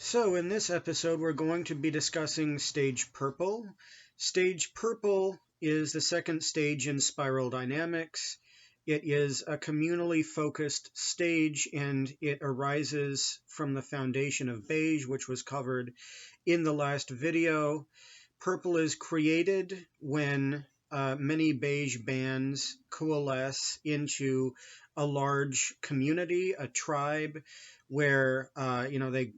So in this episode, we're going to be discussing stage purple. Stage purple is the second stage in spiral dynamics. It is a communally focused stage, and it arises from the foundation of beige, which was covered in the last video. Purple is created when many beige bands coalesce into a large community, a tribe, where they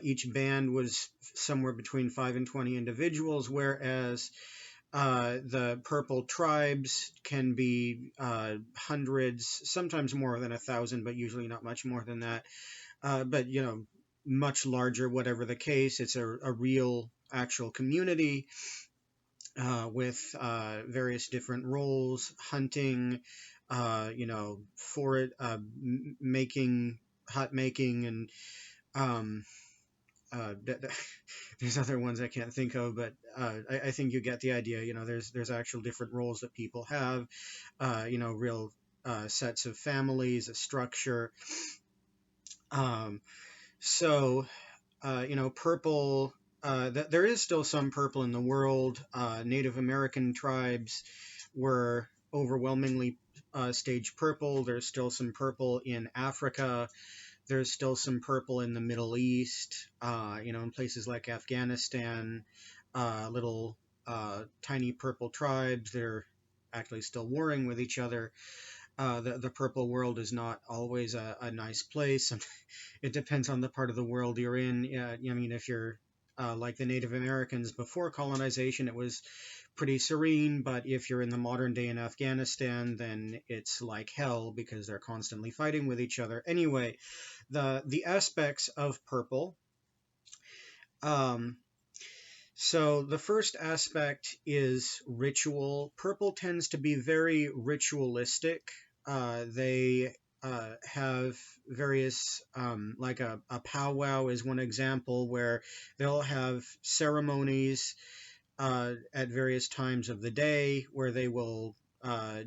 each band was somewhere between 5 and 20 individuals, whereas the purple tribes can be hundreds, sometimes more than 1,000, but usually not much more than that. But much larger, whatever the case. It's a real, actual community with various different roles: hunting, for making, hut making, and um, uh, there's other ones I can't think of, but I think you get the idea. There's actual different roles that people have. Real sets of families, a structure. Um, so purple. There is still some purple in the world. Native American tribes were overwhelmingly stage purple. There's still some purple in Africa. There's still some purple in the Middle East, in places like Afghanistan, little tiny purple tribes. They're actually still warring with each other. The purple world is not always a nice place. It depends on the part of the world you're in. If you're like the Native Americans before colonization, it was pretty serene, but if you're in the modern day in Afghanistan, then it's like hell because they're constantly fighting with each other. Anyway, the aspects of purple. Um, so the first aspect is ritual. Purple tends to be very ritualistic. They have various, like a powwow is one example where they'll have ceremonies at various times of the day where they will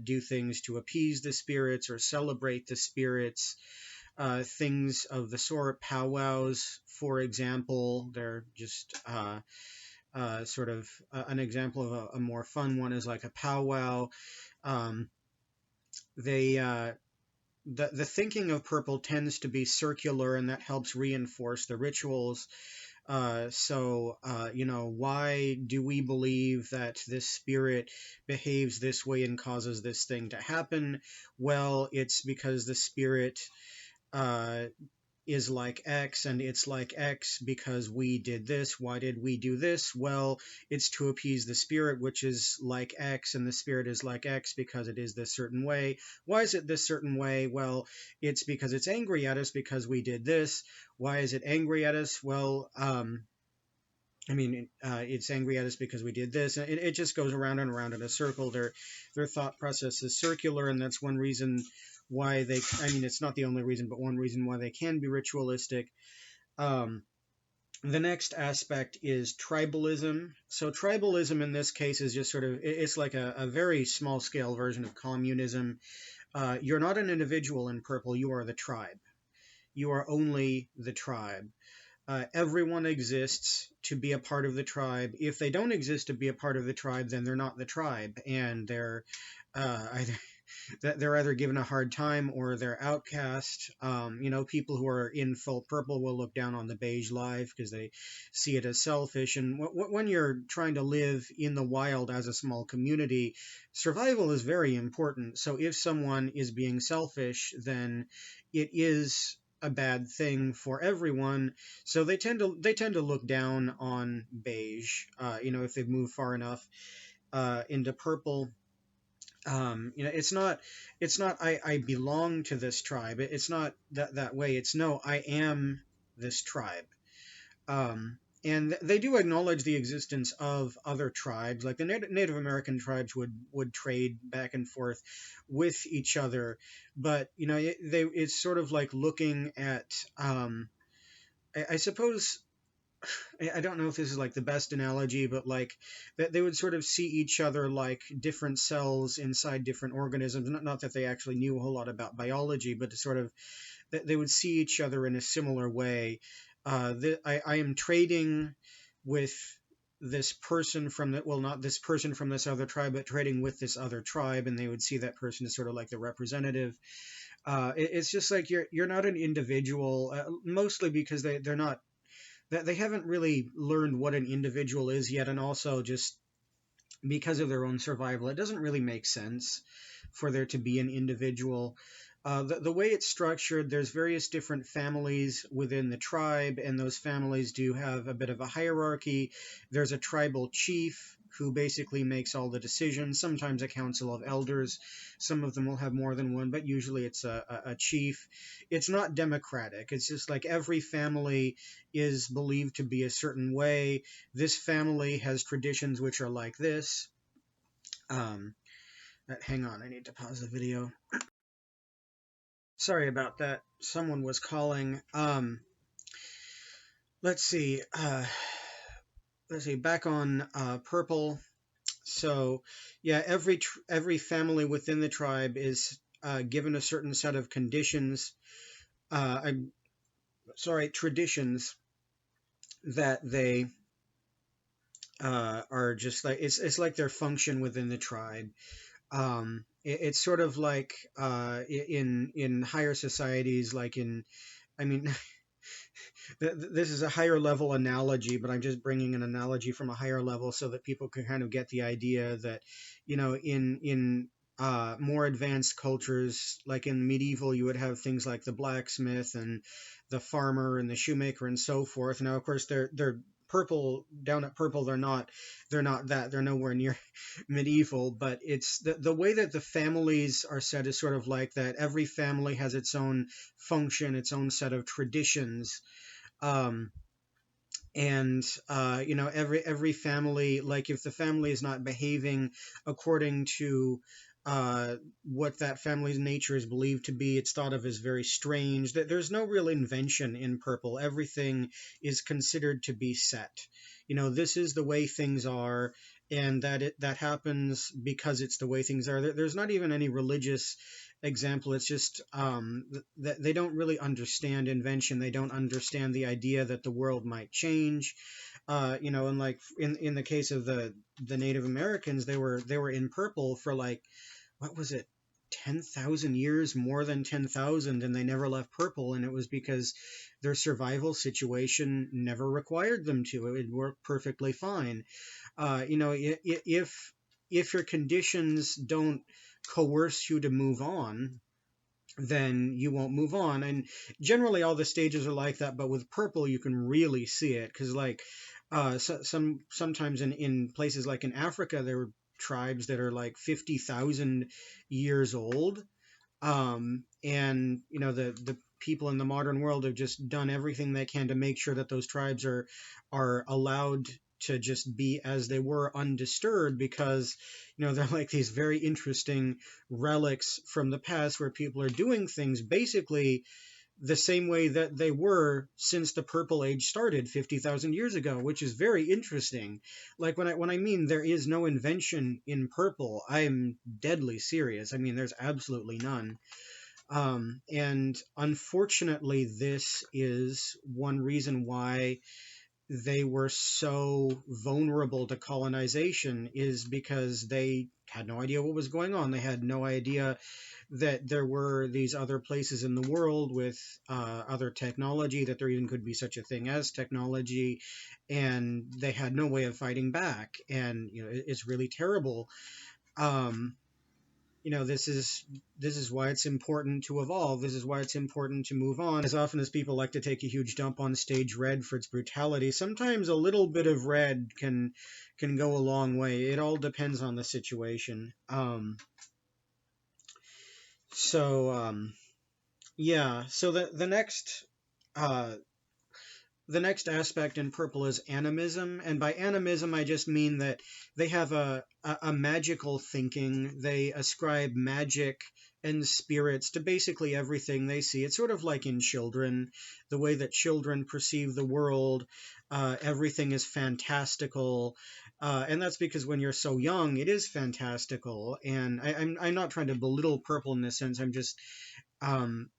do things to appease the spirits or celebrate the spirits. Things of the sort, powwows, for example, they're just sort of an example of a more fun one is like a powwow. Um, they the thinking of purple tends to be circular, and that helps reinforce the rituals. Why do we believe that this spirit behaves this way and causes this thing to happen? Well, it's because the spirit uh, is like X, and it's like X because we did this. Why did we do this? Well, it's to appease the spirit, which is like X, and the spirit is like X because it is this certain way. Why is it this certain way? Well, it's because it's angry at us because we did this. Why is it angry at us? Well, it's angry at us because we did this. And it just goes around and around in a circle. Their thought process is circular, and that's one reason why it's not the only reason, but one reason why they can be ritualistic. Um, the next aspect is tribalism. So tribalism in this case is just sort of, it's like a very small scale version of communism. You're not an individual in purple, you are the tribe. You are only the tribe. Everyone exists to be a part of the tribe. If they don't exist to be a part of the tribe, then they're not the tribe, and they're either given a hard time or they're outcast. People who are in full purple will look down on the beige life because they see it as selfish. And when you're trying to live in the wild as a small community, survival is very important. So if someone is being selfish, then it is a bad thing for everyone. So they tend to look down on beige. If they've moved far enough into purple. It's not I belong to this tribe. It's not that way. It's no, I am this tribe. And they do acknowledge the existence of other tribes, like the Native American tribes would trade back and forth with each other, but it's sort of like looking at I suppose I don't know if this is like the best analogy, but like that they would sort of see each other like different cells inside different organisms. Not that they actually knew a whole lot about biology, but to sort of that they would see each other in a similar way. I am trading with this person from the, well, not this person from this other tribe, but trading with this other tribe, and they would see that person as sort of like the representative. It's just like you're not an individual, mostly because they're not, they haven't really learned what an individual is yet, and also just because of their own survival, it doesn't really make sense for there to be an individual. The way it's structured, there's various different families within the tribe, and those families do have a bit of a hierarchy. There's a tribal chief who basically makes all the decisions, sometimes a council of elders. Some of them will have more than one, but usually it's a chief. It's not democratic. It's just like every family is believed to be a certain way. This family has traditions which are like this. Um, Hang on, I need to pause the video. Sorry about that. Someone was calling. Let's see. Back on purple. So, yeah, every family within the tribe is given a certain set of conditions. I'm sorry, traditions that they are just like it's like their function within the tribe. It's sort of like in higher societies, like in, I mean, this is a higher level analogy, but I'm just bringing an analogy from a higher level so that people can kind of get the idea that, in more advanced cultures, like in medieval, you would have things like the blacksmith and the farmer and the shoemaker and so forth. Now, of course, they're purple down at purple. They're not that. They're nowhere near medieval, but it's the way that the families are set is sort of like that. Every family has its own function, its own set of traditions. Um, and every family, like if the family is not behaving according to what that family's nature is believed to be, it's thought of as very strange. That there's no real invention in purple. Everything is considered to be set. This is the way things are, and that happens because it's the way things are. There's not even any religious example. It's just that they don't really understand invention. They don't understand the idea that the world might change. And like in the case of the Native Americans, they were in purple for like, what was it, 10,000 years, more than 10,000, and they never left purple, and it was because their survival situation never required them to. It would work perfectly fine. If your conditions don't coerce you to move on, then you won't move on. And generally all the stages are like that, but with purple you can really see it, because like sometimes in places like in Africa, there were tribes that are like 50,000 years old. And the people in the modern world have just done everything they can to make sure that those tribes are allowed to just be as they were, undisturbed, because they're like these very interesting relics from the past where people are doing things basically the same way that they were since the Purple Age started 50,000 years ago, which is very interesting. Like when I mean there is no invention in purple, I am deadly serious. I mean, there's absolutely none. And unfortunately, this is one reason why they were so vulnerable to colonization, is because they had no idea what was going on. They had no idea that there were these other places in the world with other technology, that there even could be such a thing as technology, and they had no way of fighting back. And it's really terrible. This is why it's important to evolve. This is why it's important to move on. As often as people like to take a huge dump on stage red for its brutality, sometimes a little bit of red can go a long way. It all depends on the situation. Yeah. So the next aspect in purple is animism, and by animism I just mean that they have a magical thinking. They ascribe magic and spirits to basically everything they see. It's sort of like in children, the way that children perceive the world. Everything is fantastical, and that's because when you're so young, it is fantastical. And I'm not trying to belittle purple in this sense. I'm just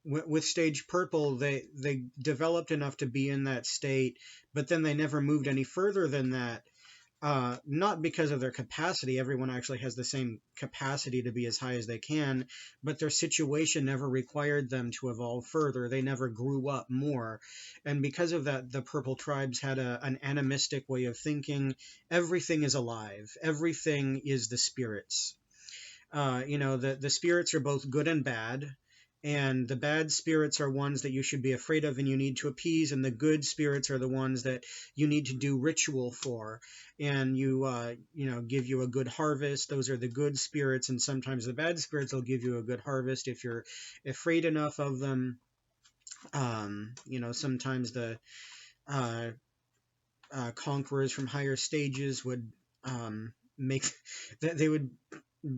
With stage purple, they developed enough to be in that state, but then they never moved any further than that. Not because of their capacity, everyone actually has the same capacity to be as high as they can, but their situation never required them to evolve further. They never grew up more. And because of that, the purple tribes had an animistic way of thinking. Everything is alive, everything is the spirits. The spirits are both good and bad. And the bad spirits are ones that you should be afraid of and you need to appease, and the good spirits are the ones that you need to do ritual for, and give you a good harvest. Those are the good spirits, and sometimes the bad spirits will give you a good harvest if you're afraid enough of them. Sometimes the uh, conquerors from higher stages would make that they would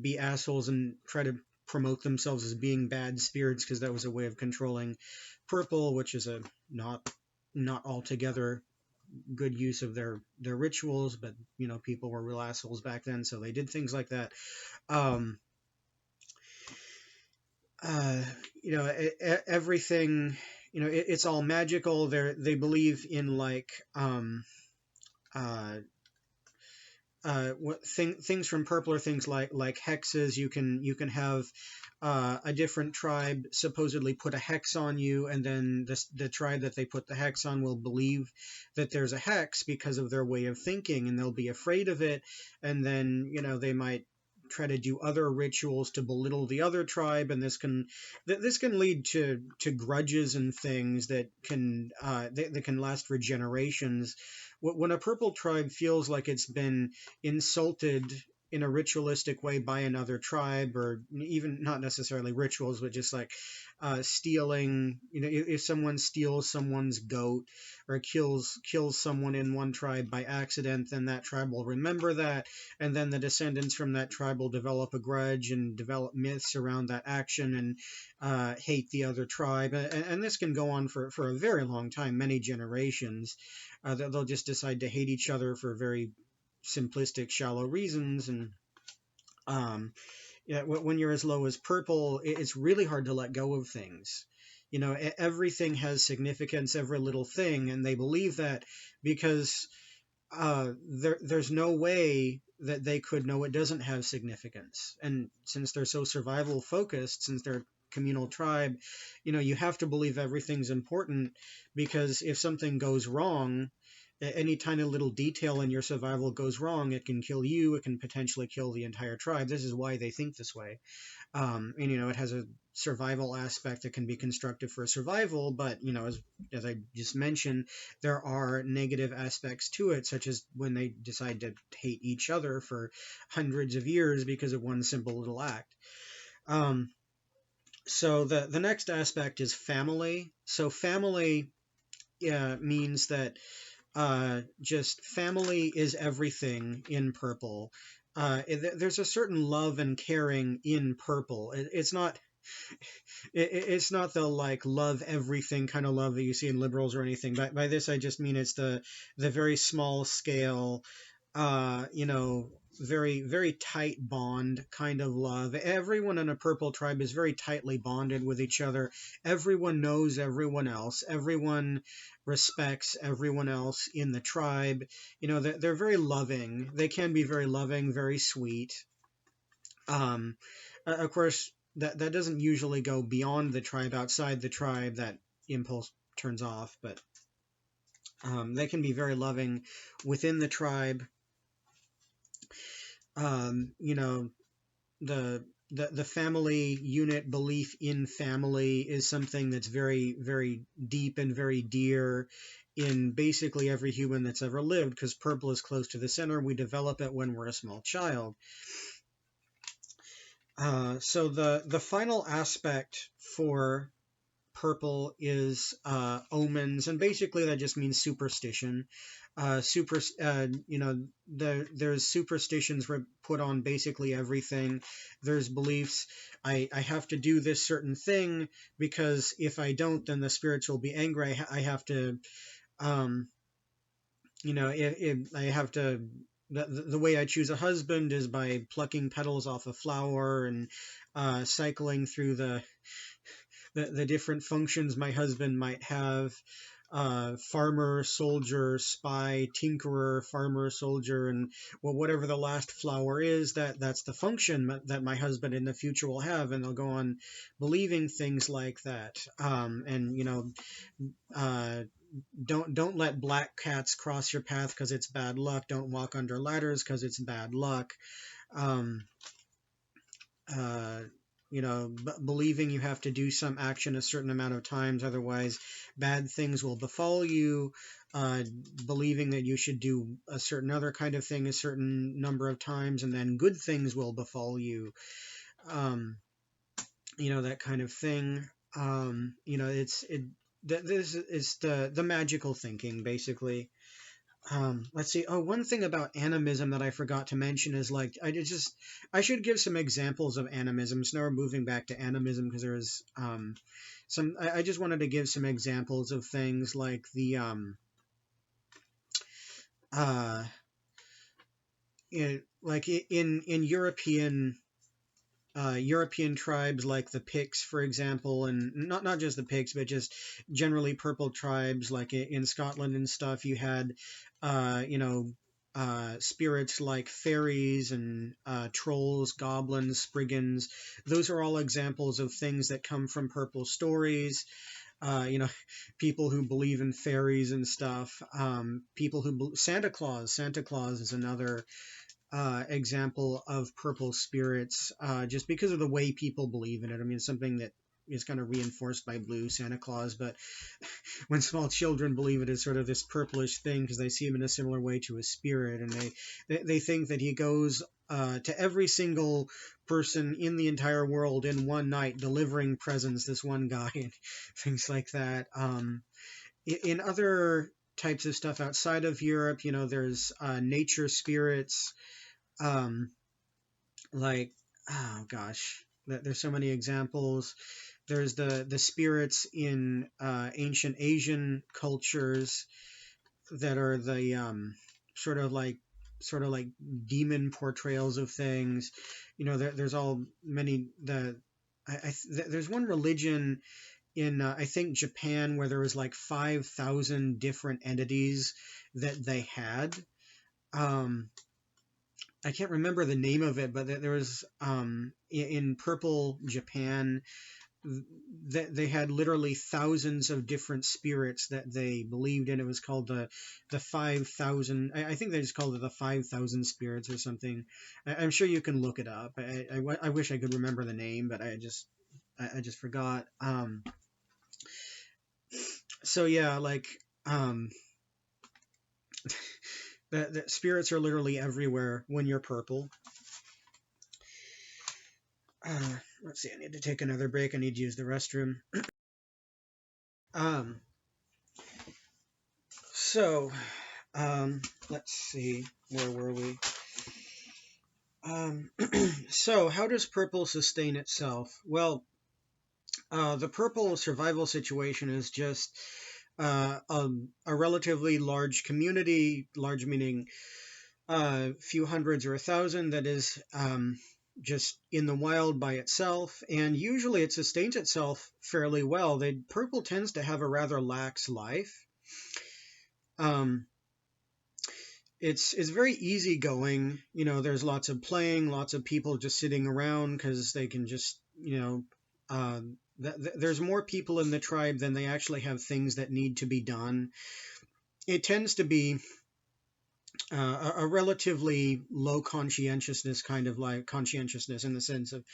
be assholes and try to promote themselves as being bad spirits because that was a way of controlling purple, which is a not altogether good use of their rituals, but people were real assholes back then, so they did things like that. um uh Everything, it's all magical. They believe in like uh things from purple are things like hexes. You can have a different tribe supposedly put a hex on you, and then the tribe that they put the hex on will believe that there's a hex because of their way of thinking, and they'll be afraid of it, and then they might try to do other rituals to belittle the other tribe, and this can lead to grudges and things that can last for generations. When a purple tribe feels like it's been insulted in a ritualistic way by another tribe, or even not necessarily rituals, but just like stealing. If someone steals someone's goat or kills someone in one tribe by accident, then that tribe will remember that, and then the descendants from that tribe will develop a grudge and develop myths around that action, and hate the other tribe. And this can go on for a very long time, many generations. They'll just decide to hate each other for very simplistic, shallow reasons. And um, yeah, when you're as low as purple, it's really hard to let go of things. Everything has significance, every little thing, and they believe that because there's no way that they could know it doesn't have significance. And since they're so survival focused, since they're communal tribe, you have to believe everything's important, because if something goes wrong, any tiny little detail in your survival goes wrong, it can kill you, it can potentially kill the entire tribe. This is why they think this way. And it has a survival aspect that can be constructive for survival, but as I just mentioned, there are negative aspects to it, such as when they decide to hate each other for hundreds of years because of one simple little act. So the next aspect is family. So family means that just family is everything in purple. There's a certain love and caring in purple. It's not the like love everything kind of love that you see in liberals or anything. By this I just mean it's the very small scale, very very tight bond kind of love. Everyone in a purple tribe is very tightly bonded with each other. Everyone knows everyone else. Everyone respects everyone else in the tribe. They're very loving. They can be very loving, very sweet. Of course, that doesn't usually go beyond the tribe. Outside the tribe, that impulse turns off, but they can be very loving within the tribe. The family unit belief in family is something that's very very deep and very dear in basically every human that's ever lived, because purple is close to the center. We develop it when we're a small child. So the final aspect for purple is omens, and basically that just means superstition. There's superstitions put on basically everything. There's beliefs. I have to do this certain thing because if I don't, then the spirits will be angry. I have to, if I have to. The way I choose a husband is by plucking petals off a flower and cycling through the different functions my husband might have. Farmer, soldier, spy, tinkerer, farmer, soldier, and well, whatever the last flower is, that's the function that my husband in the future will have, and they'll go on believing things like that. And uh, don't let black cats cross your path because it's bad luck. Don't walk under ladders because it's bad luck. Um, uh, believing you have to do some action a certain amount of times, otherwise bad things will befall you. Uh, Believing that you should do a certain other kind of thing a certain number of times, and then good things will befall you. Um, that kind of thing. This is the magical thinking, basically. Let's see. Oh, one thing about animism that I forgot to mention is like I should give some examples of animism. So now we're moving back to animism because there's some. I just wanted to give some examples of things like the uh like in European tribes like the Picts, for example, and not just the Picts, but just generally purple tribes like in Scotland and stuff. You had, spirits like fairies and trolls, goblins, spriggans. Those are all examples of things that come from purple stories. Uh, you know, People who believe in fairies and stuff. People who Santa Claus. Santa Claus is another example of purple spirits, just because of the way people believe in it. I mean, it's something that is kind of reinforced by blue Santa Claus, but when small children believe it is sort of this purplish thing because they see him in a similar way to a spirit, and they think that he goes to every single person in the entire world in one night delivering presents, this one guy, and things like that. In other types of stuff outside of Europe, there's nature spirits, um, like, oh gosh, there's so many examples. There's the spirits in ancient Asian cultures that are the sort of like demon portrayals of things. There's all many there's one religion in I think Japan where there was like 5,000 different entities that they had. Um, I can't remember the name of it, but there was in purple Japan that they had literally thousands of different spirits that they believed in. It was called the 5,000. I think they just called it the 5,000 spirits or something. I'm sure you can look it up. I wish I could remember the name, but I just forgot. So yeah, like the spirits are literally everywhere when you're purple. Let's see, I need to take another break. I need to use the restroom. um, so, let's see, where were we? So how does purple sustain itself? Well, the purple survival situation is just a relatively large community, large meaning a few hundreds or 1,000, that is just in the wild by itself, and usually it sustains itself fairly well. Purple tends to have a rather lax life. It's very easygoing. There's lots of playing, lots of people just sitting around because they can just, there's more people in the tribe than they actually have things that need to be done. It tends to be a relatively low conscientiousness, kind of like conscientiousness in the sense of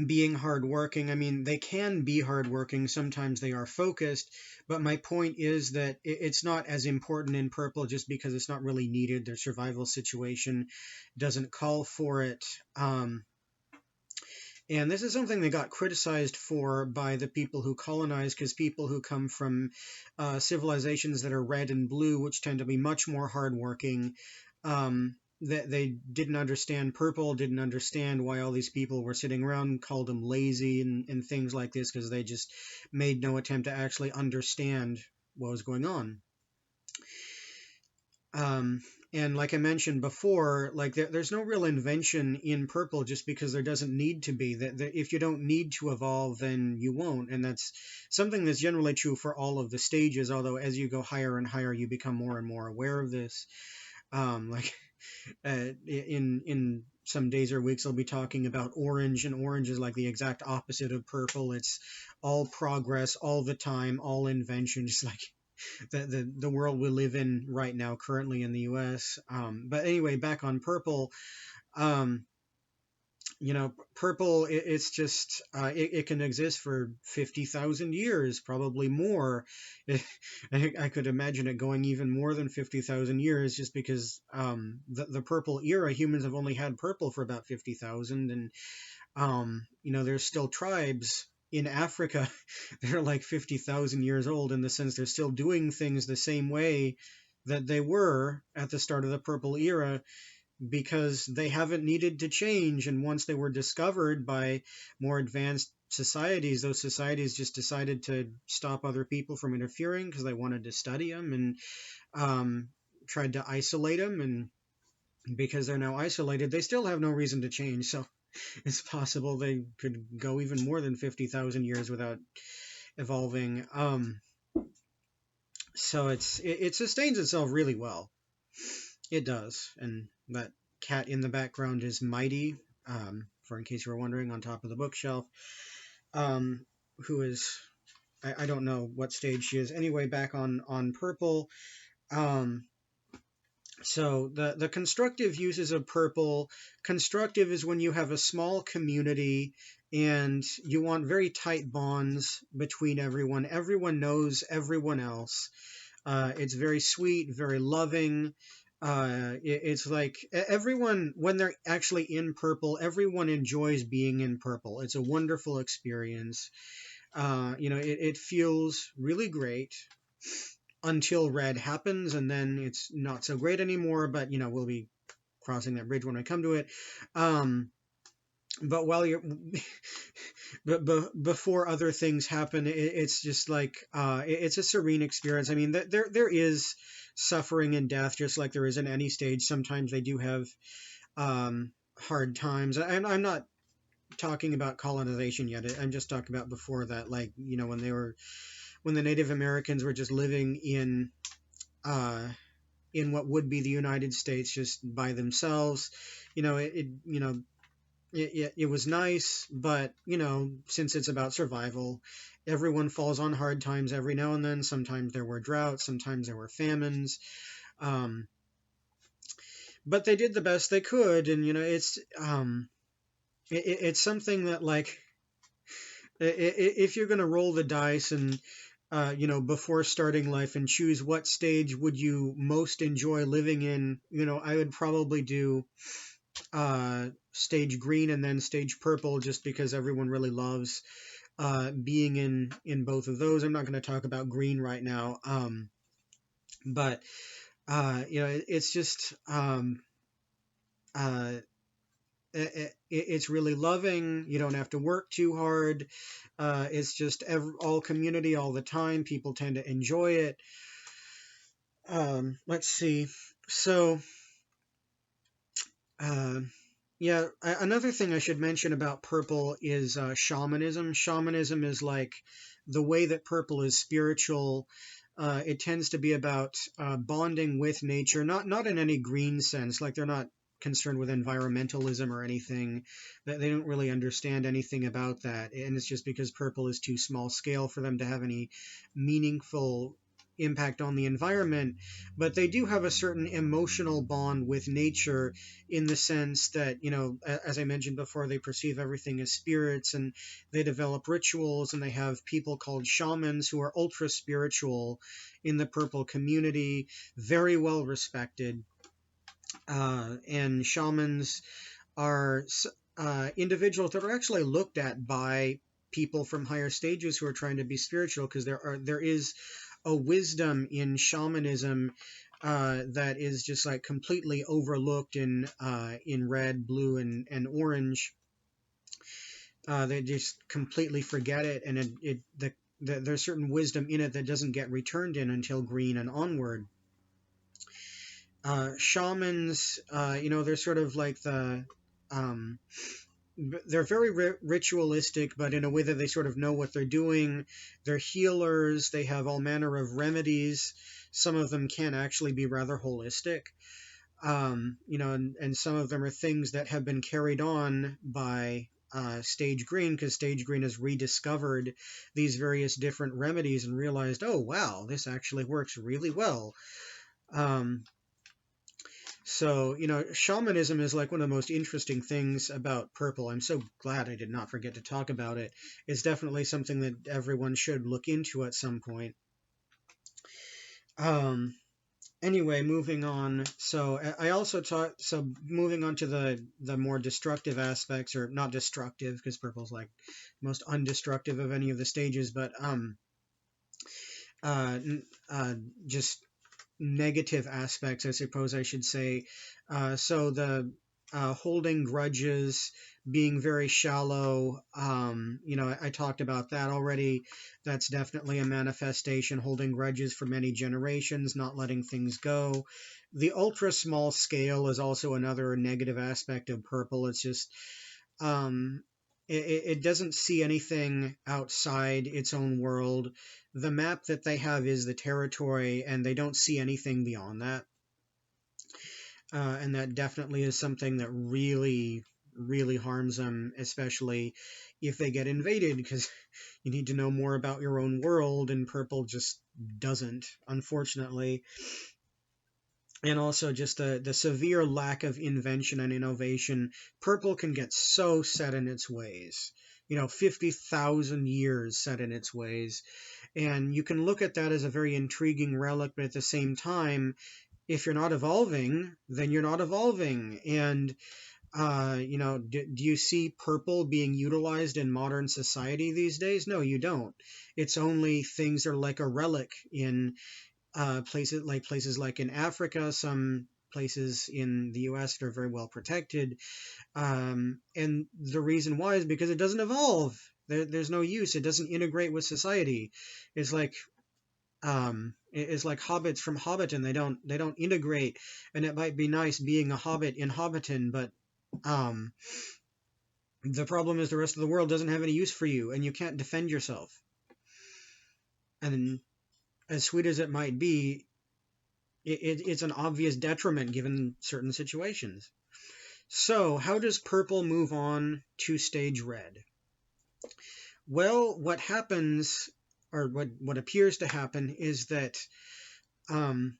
being hardworking. I mean, they can be hardworking. Sometimes they are focused, but my point is that it's not as important in purple just because it's not really needed. Their survival situation doesn't call for it. And this is something that got criticized for by the people who colonized, because people who come from civilizations that are red and blue, which tend to be much more hardworking, that they didn't understand purple, didn't understand why all these people were sitting around, called them lazy and things like this, because they just made no attempt to actually understand what was going on. Um, and like I mentioned before, like there's no real invention in purple just because there doesn't need to be. That if you don't need to evolve, then you won't. And that's something that's generally true for all of the stages. Although as you go higher and higher, you become more and more aware of this. Like in some days or weeks, I'll be talking about orange, and orange is like the exact opposite of purple. It's all progress, all the time, all invention, just like the world we live in right now, currently in the U.S. But anyway, back on purple. Um, Purple, it's just it can exist for 50,000 years, probably more. I could imagine it going even more than 50,000 years, just because the purple era, humans have only had purple for about 50,000, and there's still tribes in Africa that are like 50,000 years old, in the sense they're still doing things the same way that they were at the start of the purple era, because they haven't needed to change. And once they were discovered by more advanced societies, those societies just decided to stop other people from interfering because they wanted to study them, and tried to isolate them. And because they're now isolated, they still have no reason to change. So it's possible they could go even more than 50,000 years without evolving. So it sustains itself really well. It does. And that cat in the background is Mighty, for in case you were wondering, on top of the bookshelf, who is, I don't know what stage she is. Anyway, back on purple. Um, so the constructive uses of purple. Constructive is when you have a small community and you want very tight bonds between everyone. Everyone knows everyone else. It's very sweet, very loving. It's like everyone, when they're actually in purple, everyone enjoys being in purple. It's a wonderful experience. It feels really great until red happens, and then it's not so great anymore. But we'll be crossing that bridge when I come to it. But while you're before other things happen, it's just like it's a serene experience. I mean, there is suffering and death, just like there is in any stage. Sometimes they do have hard times, and I'm not talking about colonization yet. I'm just talking about before that, like when the Native Americans were just living in what would be the United States just by themselves. It was nice, but since it's about survival, everyone falls on hard times every now and then. Sometimes there were droughts, sometimes there were famines, but they did the best they could. And it's something that, like, if you're going to roll the dice and before starting life and choose what stage would you most enjoy living in, I would probably do stage green and then stage purple, just because everyone really loves being in both of those. I'm not going to talk about green right now, but it's just it's really loving. You don't have to work too hard. It's just all community all the time. People tend to enjoy it. Let's see. So yeah, another thing I should mention about purple is shamanism. Shamanism is like the way that purple is spiritual. It tends to be about bonding with nature, not in any green sense. Like, they're not concerned with environmentalism or anything. They don't really understand anything about that, and it's just because purple is too small scale for them to have any meaningful impact on the environment. But they do have a certain emotional bond with nature, in the sense that, as I mentioned before, they perceive everything as spirits, and they develop rituals, and they have people called shamans who are ultra spiritual in the purple community, very well respected. And shamans are individuals that are actually looked at by people from higher stages who are trying to be spiritual, because there is a wisdom in shamanism that is just like completely overlooked in red, blue, and orange. They just completely forget it, and there's certain wisdom in it that doesn't get returned in until green and onward. Shamans, they're sort of like um, they're very ritualistic, but in a way that they sort of know what they're doing. They're healers. They have all manner of remedies. Some of them can actually be rather holistic. And some of them are things that have been carried on by Stage Green, because Stage Green has rediscovered these various different remedies and realized, oh wow, this actually works really well. Um, so, shamanism is like one of the most interesting things about purple. I'm so glad I did not forget to talk about it. It's definitely something that everyone should look into at some point. Um, anyway, moving on. So I also taught. So moving on to the more destructive aspects, or not destructive, because purple's like most undestructive of any of the stages, but uh, uh, just negative aspects, I suppose I should say. So the holding grudges, being very shallow. I talked about that already. That's definitely a manifestation. Holding grudges for many generations, not letting things go. The ultra small scale is also another negative aspect of purple. It's just um, it doesn't see anything outside its own world. The map that they have is the territory, and they don't see anything beyond that. And that definitely is something that really, really harms them, especially if they get invaded, because you need to know more about your own world, and purple just doesn't, unfortunately. And also just the severe lack of invention and innovation. Purple can get so set in its ways. 50,000 years set in its ways. And you can look at that as a very intriguing relic, but at the same time, if you're not evolving, then you're not evolving. And, do you see purple being utilized in modern society these days? No, you don't. It's only things that are like a relic in places like in Africa, some places in the U.S. that are very well protected. And the reason why is because it doesn't evolve. There's no use. It doesn't integrate with society. It's like it's like hobbits from Hobbiton. They don't integrate, and it might be nice being a hobbit in Hobbiton, but um, the problem is the rest of the world doesn't have any use for you, and you can't defend yourself. And as sweet as it might be, it's an obvious detriment given certain situations. So, how does purple move on to stage red? Well, what happens, or what appears to happen, is that um,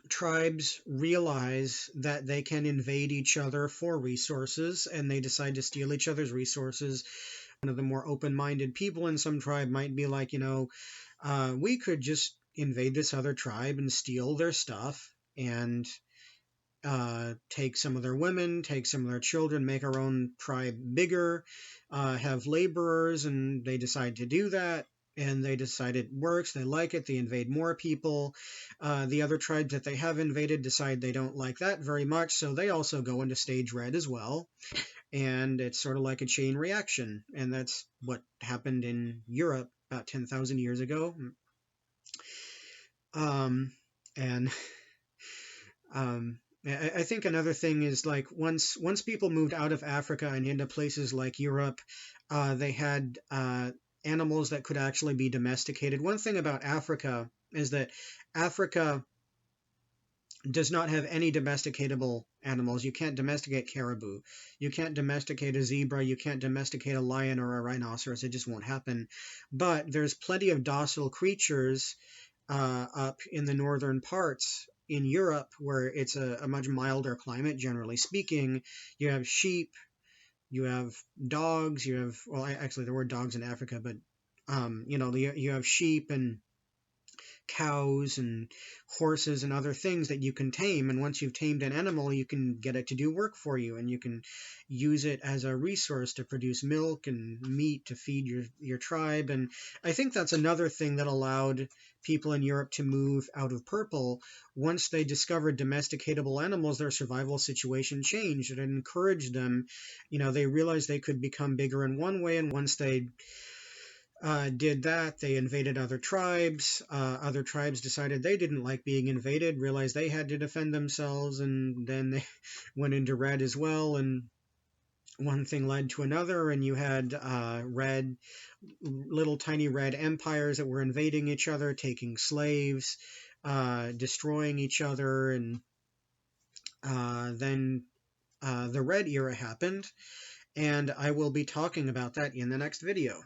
tribes realize that they can invade each other for resources, and they decide to steal each other's resources. One of the more open-minded people in some tribe might be like, we could just invade this other tribe and steal their stuff and take some of their women, take some of their children, make our own tribe bigger, have laborers, and they decide to do that. And they decide it works, they like it, they invade more people. The other tribes that they have invaded decide they don't like that very much, so they also go into stage red as well. And it's sort of like a chain reaction. And that's what happened in Europe about 10,000 years ago. And I think another thing is like once people moved out of Africa and into places like Europe, they had animals that could actually be domesticated. One thing about Africa is that Africa does not have any domesticatable animals. You can't domesticate caribou. You can't domesticate a zebra. You can't domesticate a lion or a rhinoceros. It just won't happen. But there's plenty of docile creatures up in the northern parts in Europe, where it's a much milder climate, generally speaking. You have sheep, you have dogs, you have, well, actually, there were dogs in Africa, but, you have sheep and cows and horses and other things that you can tame. And once you've tamed an animal, you can get it to do work for you, and you can use it as a resource to produce milk and meat to feed your tribe. And I think that's another thing that allowed people in Europe to move out of purple. Once they discovered domesticatable animals, their survival situation changed. It encouraged them. They realized they could become bigger in one way, and once they did that. They invaded other tribes. Other tribes decided they didn't like being invaded, realized they had to defend themselves, and then they went into red as well. And one thing led to another, and you had little tiny red empires that were invading each other, taking slaves, destroying each other, and then the red era happened, and I will be talking about that in the next video.